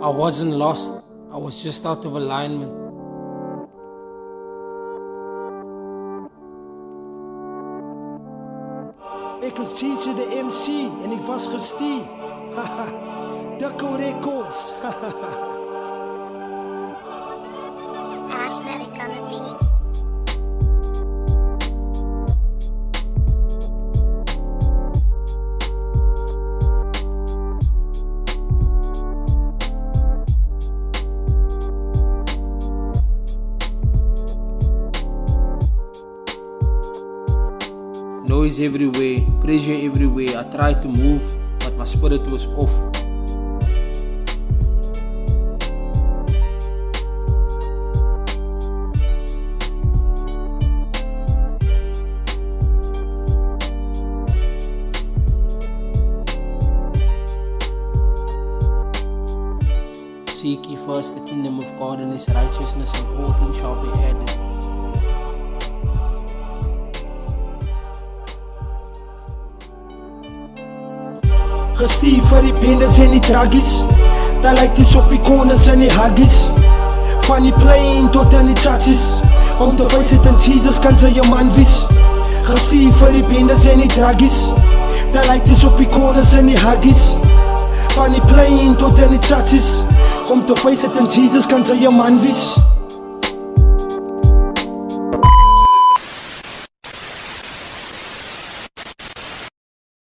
I wasn't lost, I was just out of alignment. Ik was Cheesy de MC en ik was gestierd. Haha, Ducko Records. Ashmatic on the beat. Noise everywhere, pressure everywhere. I tried to move, but my spirit was off. Seek ye first the kingdom of God and His righteousness, and all things shall be added. Gestier vir die bendes en die draggies. Daar lyk die soppiekones en die huggies. Van die plane tot aan die chatsies. Om te wys het in Jesus kan sy jou man wees. Gestier vir die bendes en die draggies. Daar lyk die soppiekones en die huggies. Van die plane tot aan die chatsies. Om te wys het in Jesus kan sy jou man wees.